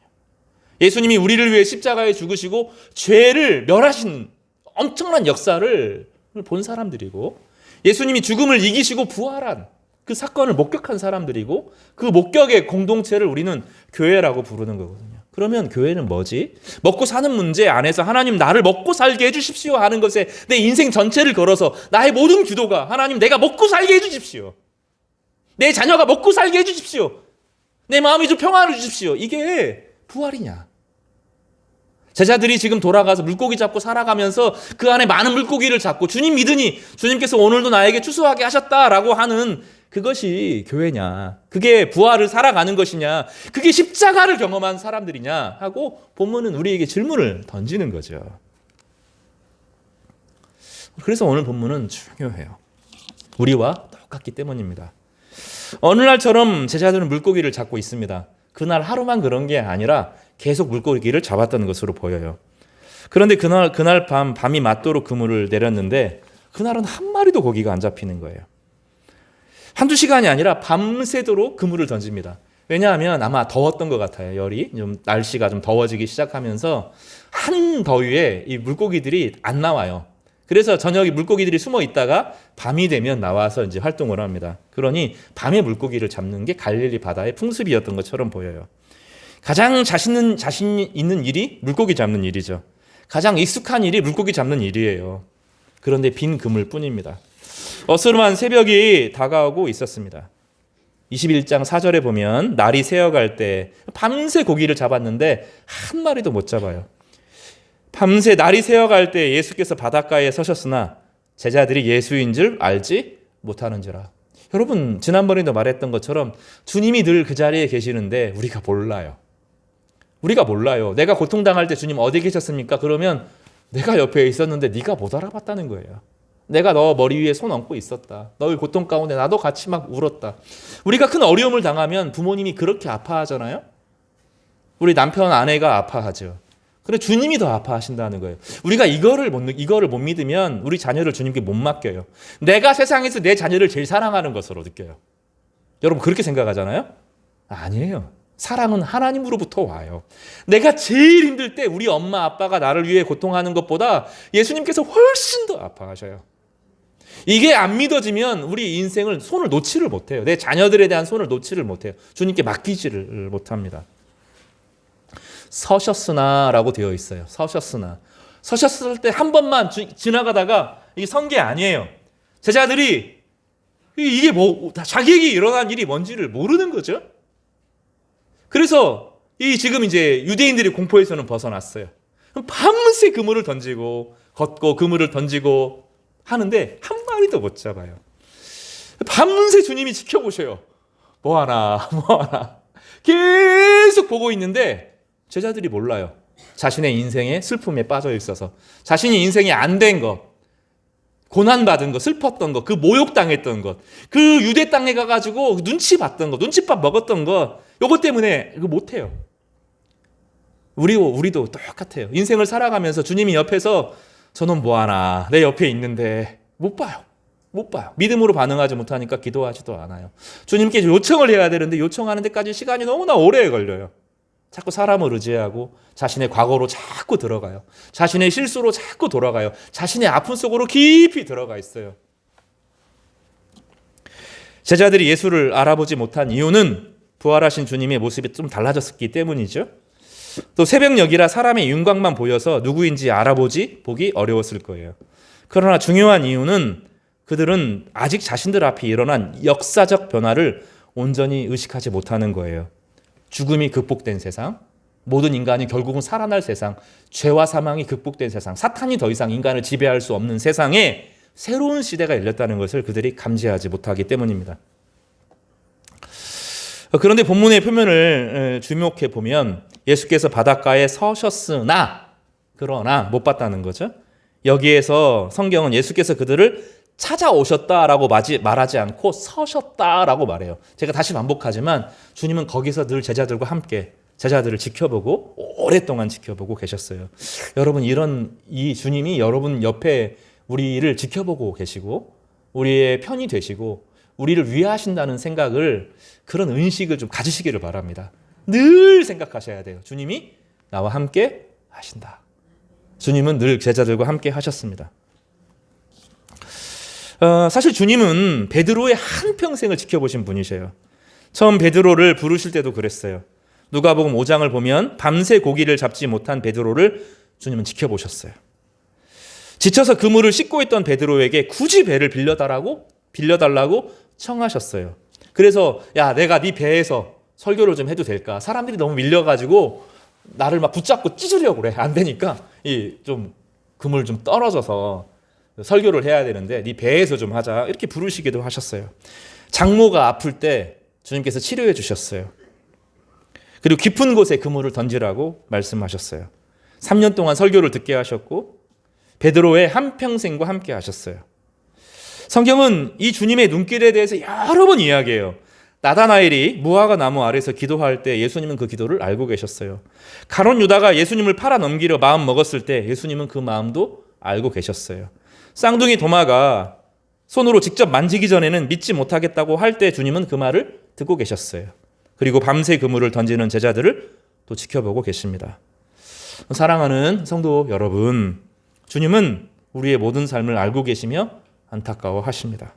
예수님이 우리를 위해 십자가에 죽으시고 죄를 멸하신 엄청난 역사를 본 사람들이고, 예수님이 죽음을 이기시고 부활한 그 사건을 목격한 사람들이고, 그 목격의 공동체를 우리는 교회라고 부르는 거거든요. 그러면 교회는 뭐지? 먹고 사는 문제 안에서 하나님 나를 먹고 살게 해주십시오 하는 것에 내 인생 전체를 걸어서 나의 모든 기도가 하나님 내가 먹고 살게 해주십시오. 내 자녀가 먹고 살게 해주십시오. 내 마음이 좀 평화를 주십시오. 이게 부활이냐? 제자들이 지금 돌아가서 물고기 잡고 살아가면서 그 안에 많은 물고기를 잡고 주님 믿으니 주님께서 오늘도 나에게 추수하게 하셨다라고 하는 그것이 교회냐? 그게 부활을 살아가는 것이냐? 그게 십자가를 경험한 사람들이냐? 하고 본문은 우리에게 질문을 던지는 거죠. 그래서 오늘 본문은 중요해요. 우리와 똑같기 때문입니다. 어느 날처럼 제자들은 물고기를 잡고 있습니다. 그날 하루만 그런 게 아니라 계속 물고기를 잡았던 것으로 보여요. 그런데 그날 밤이 맞도록 그물을 내렸는데 그날은 한 마리도 고기가 안 잡히는 거예요. 한두 시간이 아니라 밤새도록 그물을 던집니다. 왜냐하면 아마 더웠던 것 같아요. 열이 좀 날씨가 좀 더워지기 시작하면서 한 더위에 이 물고기들이 안 나와요. 그래서 저녁에 물고기들이 숨어 있다가 밤이 되면 나와서 이제 활동을 합니다. 그러니 밤에 물고기를 잡는 게 갈릴리 바다의 풍습이었던 것처럼 보여요. 가장 자신 있는 일이 물고기 잡는 일이죠. 가장 익숙한 일이 물고기 잡는 일이에요. 그런데 빈 그물 뿐입니다. 어스름한 새벽이 다가오고 있었습니다. 21장 4절에 보면 날이 새어갈 때 밤새 고기를 잡았는데 한 마리도 못 잡아요. 밤새 날이 새어갈 때 예수께서 바닷가에 서셨으나 제자들이 예수인 줄 알지 못하는지라. 여러분 지난번에도 말했던 것처럼 주님이 늘 그 자리에 계시는데 우리가 몰라요. 우리가 몰라요. 내가 고통당할 때 주님 어디 계셨습니까? 그러면 내가 옆에 있었는데 네가 못 알아봤다는 거예요. 내가 너 머리 위에 손 얹고 있었다. 너의 고통 가운데 나도 같이 막 울었다. 우리가 큰 어려움을 당하면 부모님이 그렇게 아파하잖아요. 우리 남편 아내가 아파하죠. 그래 주님이 더 아파하신다는 거예요. 우리가 이거를 못 믿으면 우리 자녀를 주님께 못 맡겨요. 내가 세상에서 내 자녀를 제일 사랑하는 것으로 느껴요. 여러분 그렇게 생각하잖아요? 아니에요. 사랑은 하나님으로부터 와요. 내가 제일 힘들 때 우리 엄마 아빠가 나를 위해 고통하는 것보다 예수님께서 훨씬 더 아파하셔요. 이게 안 믿어지면 우리 인생을 손을 놓지를 못해요. 내 자녀들에 대한 손을 놓지를 못해요. 주님께 맡기지를 못합니다. 서셨으나 라고 되어 있어요. 서셨으나. 서셨을 때 한 번만 지나가다가 이게 선 게 아니에요. 제자들이 이게 자기에게 일어난 일이 뭔지를 모르는 거죠. 그래서 지금 이제 유대인들의 공포에서는 벗어났어요. 밤새 그물을 던지고 걷고 그물을 던지고 하는데 한 마리도 못 잡아요. 밤새 주님이 지켜보셔요. 뭐하나 계속 보고 있는데 제자들이 몰라요. 자신의 인생에 슬픔에 빠져 있어서 자신이 인생이 안 된 것, 고난받은 것, 슬펐던 것, 그 모욕당했던 것, 그 유대 땅에 가가지고 눈치 봤던 것, 눈칫밥 먹었던 것, 요것 때문에 이거 못해요. 우리도 똑같아요. 인생을 살아가면서 주님이 옆에서 저놈 뭐하나 내 옆에 있는데 못 봐요. 믿음으로 반응하지 못하니까 기도하지도 않아요. 주님께 요청을 해야 되는데 요청하는 데까지 시간이 너무나 오래 걸려요. 자꾸 사람을 의지하고 자신의 과거로 자꾸 들어가요. 자신의 실수로 자꾸 돌아가요. 자신의 아픔 속으로 깊이 들어가 있어요. 제자들이 예수를 알아보지 못한 이유는 부활하신 주님의 모습이 좀 달라졌기 때문이죠. 또 새벽녘이라 사람의 윤곽만 보여서 누구인지 보기 어려웠을 거예요. 그러나 중요한 이유는 그들은 아직 자신들 앞에 일어난 역사적 변화를 온전히 의식하지 못하는 거예요. 죽음이 극복된 세상, 모든 인간이 결국은 살아날 세상, 죄와 사망이 극복된 세상, 사탄이 더 이상 인간을 지배할 수 없는 세상에 새로운 시대가 열렸다는 것을 그들이 감지하지 못하기 때문입니다. 그런데 본문의 표면을 주목해 보면 예수께서 바닷가에 서셨으나 그러나 못 봤다는 거죠. 여기에서 성경은 예수께서 그들을 찾아오셨다라고 말하지 않고 서셨다라고 말해요. 제가 다시 반복하지만 주님은 거기서 늘 제자들과 함께 제자들을 지켜보고 오랫동안 지켜보고 계셨어요. 여러분 이 주님이 여러분 옆에 우리를 지켜보고 계시고 우리의 편이 되시고 우리를 위하신다는 생각을 그런 의식을 좀 가지시기를 바랍니다. 늘 생각하셔야 돼요. 주님이 나와 함께 하신다. 주님은 늘 제자들과 함께 하셨습니다. 사실 주님은 베드로의 한평생을 지켜보신 분이세요. 처음 베드로를 부르실 때도 그랬어요. 누가복음 5장을 보면 밤새 고기를 잡지 못한 베드로를 주님은 지켜보셨어요. 지쳐서 그물을 씻고 있던 베드로에게 굳이 배를 빌려달라고 청하셨어요. 그래서 야 내가 네 배에서 설교를 좀 해도 될까? 사람들이 너무 밀려가지고 나를 막 붙잡고 찢으려고 그래. 안 되니까 좀 그물 좀 떨어져서 설교를 해야 되는데 네 배에서 좀 하자. 이렇게 부르시기도 하셨어요. 장모가 아플 때 주님께서 치료해 주셨어요. 그리고 깊은 곳에 그물을 던지라고 말씀하셨어요. 3년 동안 설교를 듣게 하셨고 베드로의 한평생과 함께 하셨어요. 성경은 이 주님의 눈길에 대해서 여러 번 이야기해요. 나다나엘이 무화과 나무 아래서 기도할 때 예수님은 그 기도를 알고 계셨어요. 가룟 유다가 예수님을 팔아 넘기려 마음 먹었을 때 예수님은 그 마음도 알고 계셨어요. 쌍둥이 도마가 손으로 직접 만지기 전에는 믿지 못하겠다고 할 때 주님은 그 말을 듣고 계셨어요. 그리고 밤새 그물을 던지는 제자들을 또 지켜보고 계십니다. 사랑하는 성도 여러분, 주님은 우리의 모든 삶을 알고 계시며 안타까워하십니다.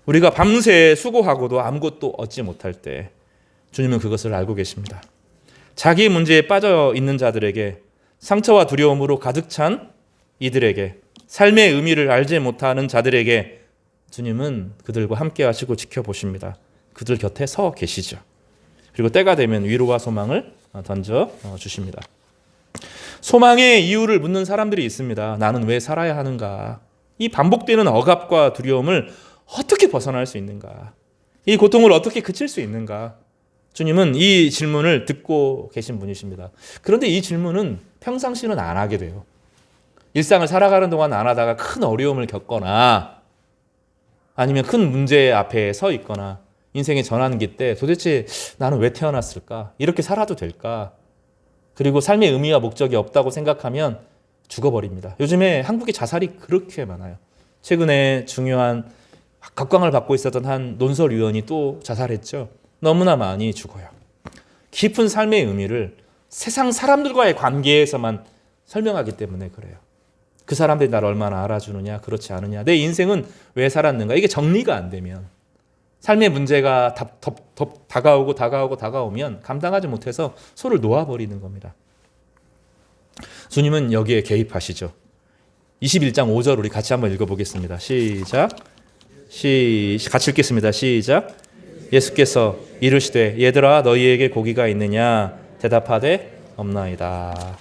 우리가 밤새 수고하고도 아무것도 얻지 못할 때 주님은 그것을 알고 계십니다. 자기 문제에 빠져 있는 자들에게, 상처와 두려움으로 가득 찬 이들에게, 삶의 의미를 알지 못하는 자들에게 주님은 그들과 함께 하시고 지켜보십니다. 그들 곁에 서 계시죠. 그리고 때가 되면 위로와 소망을 던져 주십니다. 소망의 이유를 묻는 사람들이 있습니다. 나는 왜 살아야 하는가? 이 반복되는 억압과 두려움을 어떻게 벗어날 수 있는가? 이 고통을 어떻게 그칠 수 있는가? 주님은 이 질문을 듣고 계신 분이십니다. 그런데 이 질문은 평상시는 안 하게 돼요. 일상을 살아가는 동안 안 하다가 큰 어려움을 겪거나 아니면 큰 문제 앞에 서 있거나 인생의 전환기 때 도대체 나는 왜 태어났을까? 이렇게 살아도 될까? 그리고 삶의 의미와 목적이 없다고 생각하면 죽어버립니다. 요즘에 한국에 자살이 그렇게 많아요. 최근에 중요한 각광을 받고 있었던 한 논설위원이 또 자살했죠. 너무나 많이 죽어요. 깊은 삶의 의미를 세상 사람들과의 관계에서만 설명하기 때문에 그래요. 그 사람들이 나를 얼마나 알아주느냐, 그렇지 않느냐, 내 인생은 왜 살았는가, 이게 정리가 안 되면 삶의 문제가 다가오면 감당하지 못해서 손을 놓아버리는 겁니다. 주님은 여기에 개입하시죠. 21장 5절 우리 같이 한번 읽어보겠습니다. 시작. 같이 읽겠습니다. 시작. 예수께서 이르시되 얘들아 너희에게 고기가 있느냐 대답하되 없나이다.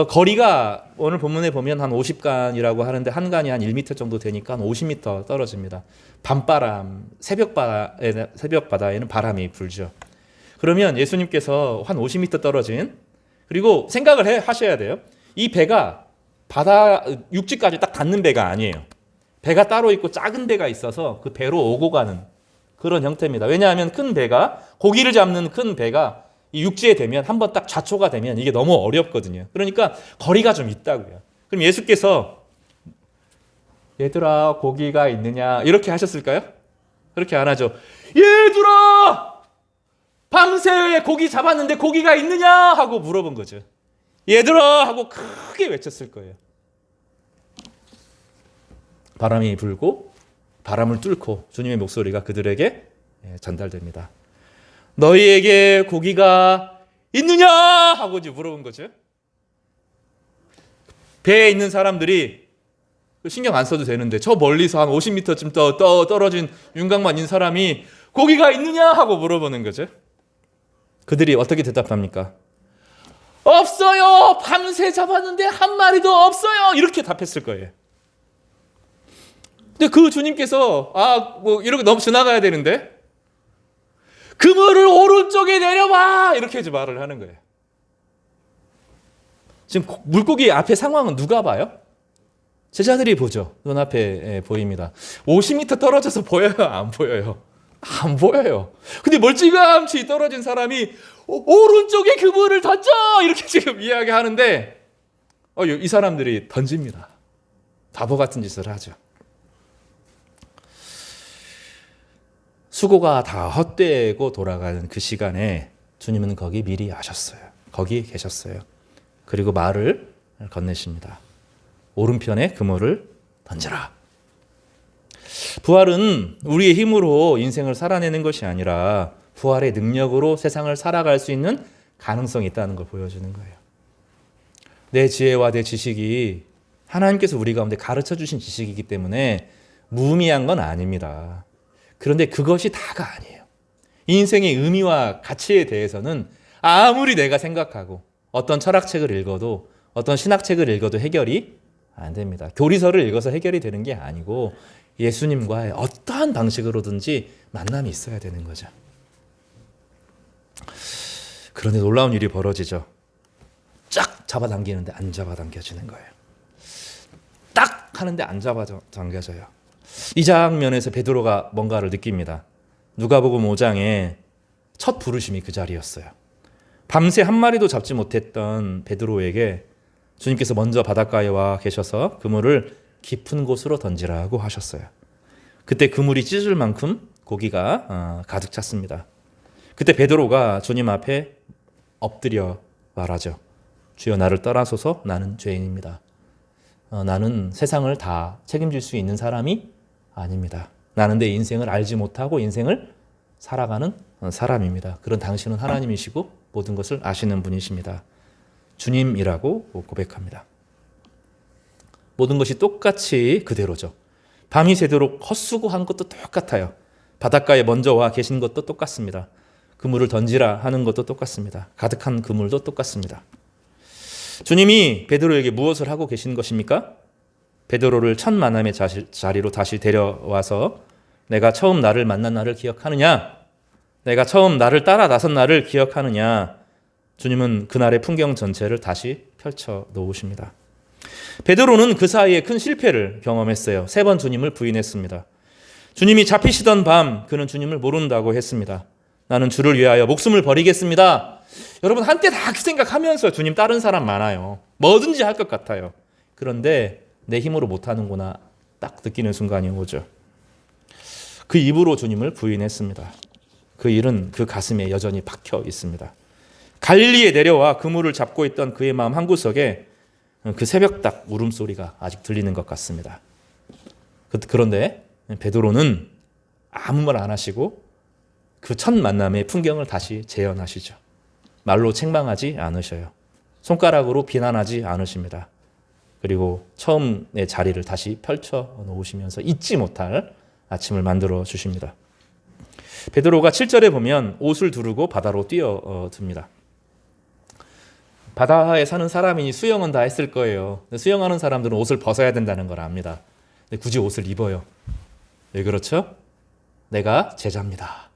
거리가 오늘 본문에 보면 한 50간이라고 하는데 한 간이 한 1m 정도 되니까 한 50m 떨어집니다. 밤바람, 새벽 바다에는 바람이 불죠. 그러면 예수님께서 한 50m 떨어진, 그리고 생각을 하셔야 돼요. 이 배가 바다 육지까지 딱 닿는 배가 아니에요. 배가 따로 있고 작은 배가 있어서 그 배로 오고 가는 그런 형태입니다. 왜냐하면 큰 배가, 고기를 잡는 큰 배가 이 육지에 되면 한번 딱 좌초가 되면 이게 너무 어렵거든요. 그러니까 거리가 좀 있다고요. 그럼 예수께서 얘들아 고기가 있느냐 이렇게 하셨을까요? 그렇게 안 하죠. 얘들아 밤새 고기 잡았는데 고기가 있느냐 하고 물어본 거죠. 얘들아 하고 크게 외쳤을 거예요. 바람이 불고 바람을 뚫고 주님의 목소리가 그들에게 전달됩니다. 너희에게 고기가 있느냐 하고 이제 물어본 거죠. 배에 있는 사람들이 신경 안 써도 되는데 저 멀리서 한 50m쯤 떨어진 윤곽만 있는 사람이 고기가 있느냐 하고 물어보는 거죠. 그들이 어떻게 대답합니까? 없어요. 밤새 잡았는데 한 마리도 없어요. 이렇게 답했을 거예요. 근데 그 주님께서 이렇게 너무 지나가야 되는데 그물을 오른쪽에 내려봐 이렇게 말을 하는 거예요. 지금 물고기 앞에 상황은 누가 봐요? 제자들이 보죠. 눈앞에 보입니다. 50m 떨어져서 보여요? 안 보여요? 안 보여요. 근데 멀찌감치 떨어진 사람이 오른쪽에 그물을 던져! 이렇게 지금 이야기하는데 이 사람들이 던집니다. 바보 같은 짓을 하죠. 수고가 다 헛되고 돌아가는 그 시간에 주님은 거기 미리 하셨어요. 거기 계셨어요. 그리고 말을 건네십니다. 오른편에 그물을 던져라. 부활은 우리의 힘으로 인생을 살아내는 것이 아니라 부활의 능력으로 세상을 살아갈 수 있는 가능성이 있다는 걸 보여주는 거예요. 내 지혜와 내 지식이 하나님께서 우리 가운데 가르쳐 주신 지식이기 때문에 무의미한 건 아닙니다. 그런데 그것이 다가 아니에요. 인생의 의미와 가치에 대해서는 아무리 내가 생각하고 어떤 철학책을 읽어도 어떤 신학책을 읽어도 해결이 안 됩니다. 교리서를 읽어서 해결이 되는 게 아니고 예수님과의 어떠한 방식으로든지 만남이 있어야 되는 거죠. 그런데 놀라운 일이 벌어지죠. 쫙 잡아당기는데 안 잡아당겨지는 거예요. 딱 하는데 안 잡아당겨져요. 이 장면에서 베드로가 뭔가를 느낍니다. 누가복음 5장에 첫 부르심이 그 자리였어요. 밤새 한 마리도 잡지 못했던 베드로에게 주님께서 먼저 바닷가에 와 계셔서 그물을 깊은 곳으로 던지라고 하셨어요. 그때 그물이 찢을 만큼 고기가 가득 찼습니다. 그때 베드로가 주님 앞에 엎드려 말하죠. 주여 나를 떠나소서 나는 죄인입니다. 나는 세상을 다 책임질 수 있는 사람이 아닙니다. 나는 내 인생을 알지 못하고 인생을 살아가는 사람입니다. 그런 당신은 하나님이시고 모든 것을 아시는 분이십니다. 주님이라고 고백합니다. 모든 것이 똑같이 그대로죠. 밤이 새도록 헛수고한 것도 똑같아요. 바닷가에 먼저 와 계신 것도 똑같습니다. 그물을 던지라 하는 것도 똑같습니다. 가득한 그물도 똑같습니다. 주님이 베드로에게 무엇을 하고 계신 것입니까? 베드로를 첫 만남의 자리로 다시 데려와서 내가 처음 나를 만난 날을 기억하느냐? 내가 처음 나를 따라 나선 날을 기억하느냐? 주님은 그날의 풍경 전체를 다시 펼쳐 놓으십니다. 베드로는 그 사이에 큰 실패를 경험했어요. 3번 주님을 부인했습니다. 주님이 잡히시던 밤 그는 주님을 모른다고 했습니다. 나는 주를 위하여 목숨을 버리겠습니다. 여러분 한때 다 그 생각하면서 주님 다른 사람 많아요. 뭐든지 할 것 같아요. 그런데 내 힘으로 못하는구나 딱 느끼는 순간이 오죠. 그 입으로 주님을 부인했습니다. 그 일은 그 가슴에 여전히 박혀 있습니다. 갈릴리에 내려와 그물을 잡고 있던 그의 마음 한구석에 그 새벽닭 울음소리가 아직 들리는 것 같습니다. 그런데 베드로는 아무 말 안 하시고 그 첫 만남의 풍경을 다시 재현하시죠. 말로 책망하지 않으셔요. 손가락으로 비난하지 않으십니다. 그리고 처음의 자리를 다시 펼쳐 놓으시면서 잊지 못할 아침을 만들어 주십니다. 베드로가 7절에 보면 옷을 두르고 바다로 뛰어듭니다. 바다에 사는 사람이니 수영은 다 했을 거예요. 수영하는 사람들은 옷을 벗어야 된다는 걸 압니다. 근데 굳이 옷을 입어요. 왜 그렇죠? 내가 제자입니다.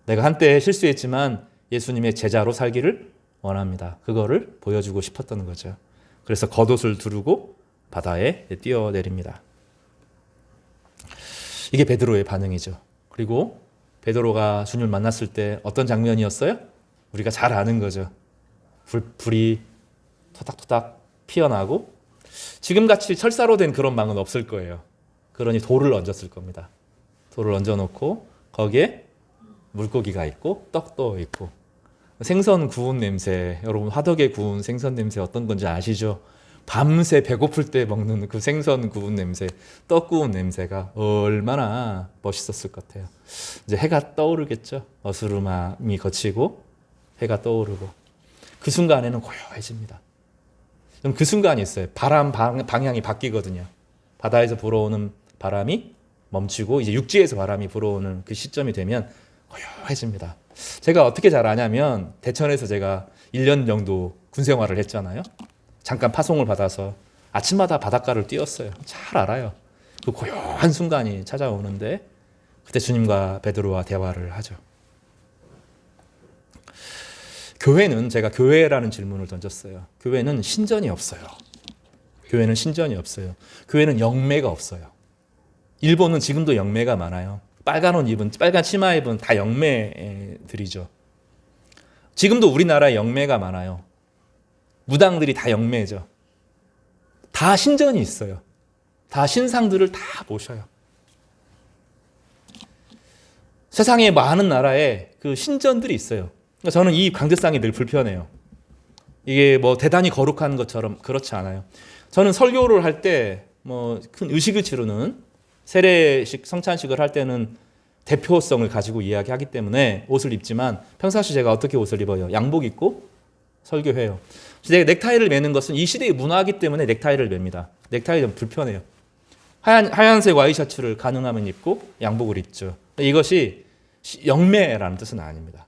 내가 한때 실수했지만 예수님의 제자로 살기를 원합니다. 그거를 보여주고 싶었던 거죠. 그래서 겉옷을 두르고 바다에 뛰어내립니다. 이게 베드로의 반응이죠. 그리고 베드로가 주님을 만났을 때 어떤 장면이었어요? 우리가 잘 아는 거죠. 불이 토닥토닥 피어나고 지금같이 철사로 된 그런 망은 없을 거예요. 그러니 돌을 얹었을 겁니다. 돌을 얹어놓고 거기에 물고기가 있고 떡도 있고 생선 구운 냄새, 여러분 화덕에 구운 생선 냄새 어떤 건지 아시죠? 밤새 배고플 때 먹는 그 생선 구운 냄새, 떡 구운 냄새가 얼마나 멋있었을 것 같아요. 이제 해가 떠오르겠죠. 어스름함이 거치고 해가 떠오르고 그 순간에는 고요해집니다. 그럼 그 순간이 있어요. 바람 방향이 바뀌거든요. 바다에서 불어오는 바람이 멈추고 이제 육지에서 바람이 불어오는 그 시점이 되면 고요해집니다. 제가 어떻게 잘 아냐면 대천에서 제가 1년 정도 군 생활을 했잖아요. 잠깐 파송을 받아서 아침마다 바닷가를 뛰었어요. 잘 알아요. 그 고요한 순간이 찾아오는데 그때 주님과 베드로와 대화를 하죠. 교회는 제가 교회라는 질문을 던졌어요. 교회는 신전이 없어요. 교회는 신전이 없어요. 교회는 영매가 없어요. 일본은 지금도 영매가 많아요. 빨간 옷 입은, 빨간 치마 입은 다 영매들이죠. 지금도 우리나라에 영매가 많아요. 무당들이 다 영매죠. 다 신전이 있어요. 다 신상들을 다 모셔요. 세상에 많은 나라에 그 신전들이 있어요. 그러니까 저는 이 강대상이 늘 불편해요. 이게 뭐 대단히 거룩한 것처럼 그렇지 않아요. 저는 설교를 할 때 뭐 큰 의식을 치르는 세례식, 성찬식을 할 때는 대표성을 가지고 이야기하기 때문에 옷을 입지만 평상시 제가 어떻게 옷을 입어요? 양복 입고 설교해요. 제가 넥타이를 매는 것은 이 시대의 문화이기 때문에 넥타이를 맵니다. 넥타이 좀 불편해요. 하얀색 와이셔츠를 가능하면 입고 양복을 입죠. 이것이 영매라는 뜻은 아닙니다.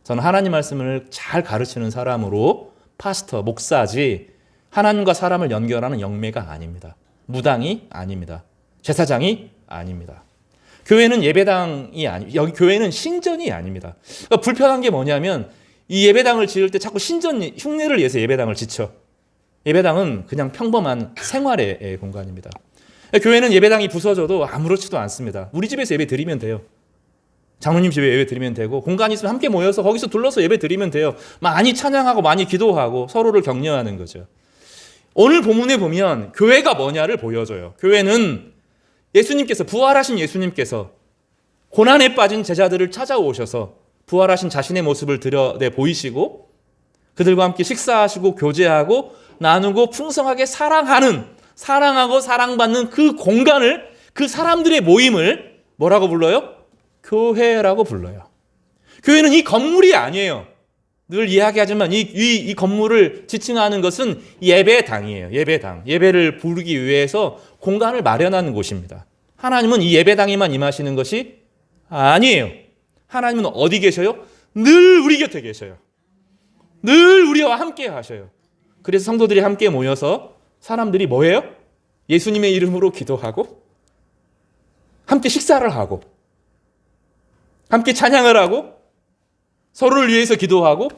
저는 하나님 말씀을 잘 가르치는 사람으로 파스터, 목사지 하나님과 사람을 연결하는 영매가 아닙니다. 무당이 아닙니다. 제사장이 아닙니다. 교회는 예배당이 여기 교회는 신전이 아닙니다. 그러니까 불편한 게 뭐냐면 이 예배당을 지을 때 자꾸 신전 흉내를 내서 예배당을 지쳐. 예배당은 그냥 평범한 생활의 공간입니다. 교회는 예배당이 부서져도 아무렇지도 않습니다. 우리 집에서 예배 드리면 돼요. 장로님 집에 예배 드리면 되고 공간이 있으면 함께 모여서 거기서 둘러서 예배 드리면 돼요. 많이 찬양하고 많이 기도하고 서로를 격려하는 거죠. 오늘 본문에 보면 교회가 뭐냐를 보여줘요. 교회는 예수님께서 부활하신 예수님께서 고난에 빠진 제자들을 찾아오셔서 부활하신 자신의 모습을 드러내 보이시고 그들과 함께 식사하시고 교제하고 나누고 풍성하게 사랑하고 사랑받는 그 공간을 그 사람들의 모임을 뭐라고 불러요? 교회라고 불러요. 교회는 이 건물이 아니에요. 늘 이야기하지만 이 건물을 지칭하는 것은 예배당이에요. 예배당. 예배를 부르기 위해서 공간을 마련하는 곳입니다. 하나님은 이 예배당에만 임하시는 것이 아니에요. 하나님은 어디 계셔요? 늘 우리 곁에 계셔요. 늘 우리와 함께 하셔요. 그래서 성도들이 함께 모여서 사람들이 뭐예요? 예수님의 이름으로 기도하고 함께 식사를 하고 함께 찬양을 하고 서로를 위해서 기도하고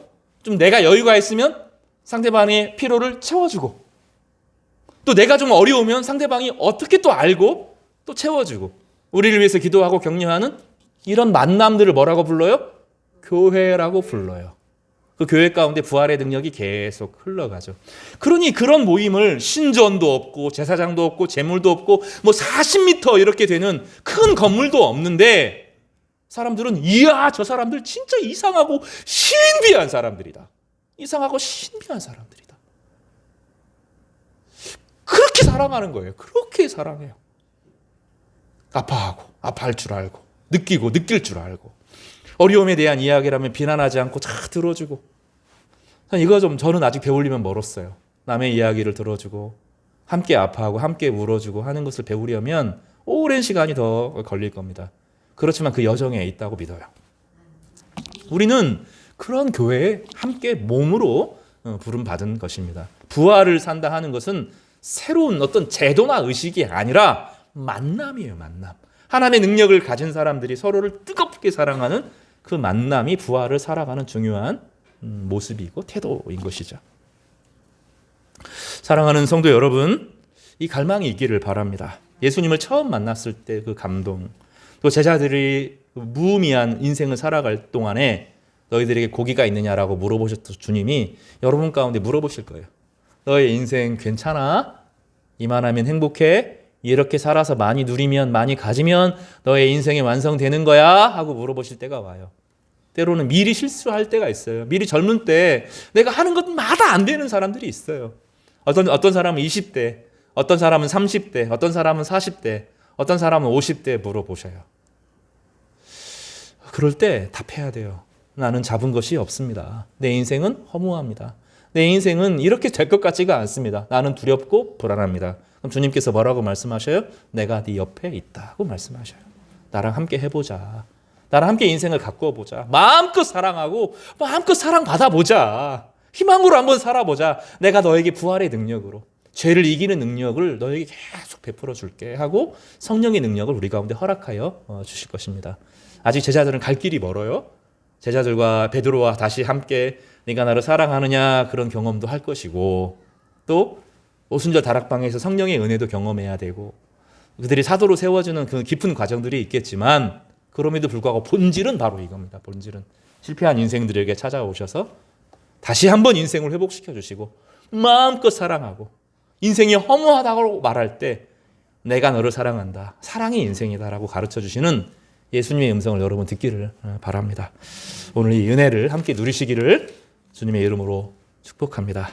좀 내가 여유가 있으면 상대방의 피로를 채워주고 또 내가 좀 어려우면 상대방이 어떻게 또 알고 또 채워주고 우리를 위해서 기도하고 격려하는 이런 만남들을 뭐라고 불러요? 교회라고 불러요. 그 교회 가운데 부활의 능력이 계속 흘러가죠. 그러니 그런 모임을 신전도 없고 제사장도 없고 제물도 없고 뭐 40m 이렇게 되는 큰 건물도 없는데 사람들은 이야 저 사람들 진짜 이상하고 신비한 사람들이다. 이상하고 신비한 사람들이다. 그렇게 사랑하는 거예요. 그렇게 사랑해요. 아파할 줄 알고 느낄 줄 알고 어려움에 대한 이야기라면 비난하지 않고 잘 들어주고 이거 좀 저는 아직 배우려면 멀었어요. 남의 이야기를 들어주고 함께 아파하고 함께 울어주고 하는 것을 배우려면 오랜 시간이 더 걸릴 겁니다. 그렇지만 그 여정에 있다고 믿어요. 우리는 그런 교회에 함께 몸으로 부름받은 것입니다. 부활을 산다 하는 것은 새로운 어떤 제도나 의식이 아니라 만남이에요. 만남. 하나님의 능력을 가진 사람들이 서로를 뜨겁게 사랑하는 그 만남이 부활을 살아가는 중요한 모습이고 태도인 것이죠. 사랑하는 성도 여러분, 이 갈망이 있기를 바랍니다. 예수님을 처음 만났을 때 그 감동, 또 제자들이 무의미한 인생을 살아갈 동안에 너희들에게 고기가 있느냐라고 물어보셨던 주님이 여러분 가운데 물어보실 거예요. 너의 인생 괜찮아? 이만하면 행복해? 이렇게 살아서 많이 누리면 많이 가지면 너의 인생이 완성되는 거야? 하고 물어보실 때가 와요. 때로는 미리 실수할 때가 있어요. 미리 젊은 때 내가 하는 것마다 안 되는 사람들이 있어요. 어떤 사람은 20대, 어떤 사람은 30대, 어떤 사람은 40대, 어떤 사람은 50대 물어보셔요. 그럴 때 답해야 돼요. 나는 잡은 것이 없습니다. 내 인생은 허무합니다. 내 인생은 이렇게 될 것 같지가 않습니다. 나는 두렵고 불안합니다. 그럼 주님께서 뭐라고 말씀하셔요? 내가 네 옆에 있다고 말씀하셔요. 나랑 함께 해보자. 나랑 함께 인생을 가꾸어보자. 마음껏 사랑하고 마음껏 사랑받아보자. 희망으로 한번 살아보자. 내가 너에게 부활의 능력으로 죄를 이기는 능력을 너에게 계속 베풀어 줄게 하고 성령의 능력을 우리 가운데 허락하여 주실 것입니다. 아직 제자들은 갈 길이 멀어요. 제자들과 베드로와 다시 함께 네가 나를 사랑하느냐 그런 경험도 할 것이고 또 오순절 다락방에서 성령의 은혜도 경험해야 되고 그들이 사도로 세워주는 그 깊은 과정들이 있겠지만 그럼에도 불구하고 본질은 바로 이겁니다. 본질은 실패한 인생들에게 찾아오셔서 다시 한번 인생을 회복시켜 주시고 마음껏 사랑하고 인생이 허무하다고 말할 때 내가 너를 사랑한다. 사랑이 인생이다라고 가르쳐 주시는 예수님의 음성을 여러분 듣기를 바랍니다. 오늘 이 은혜를 함께 누리시기를 주님의 이름으로 축복합니다.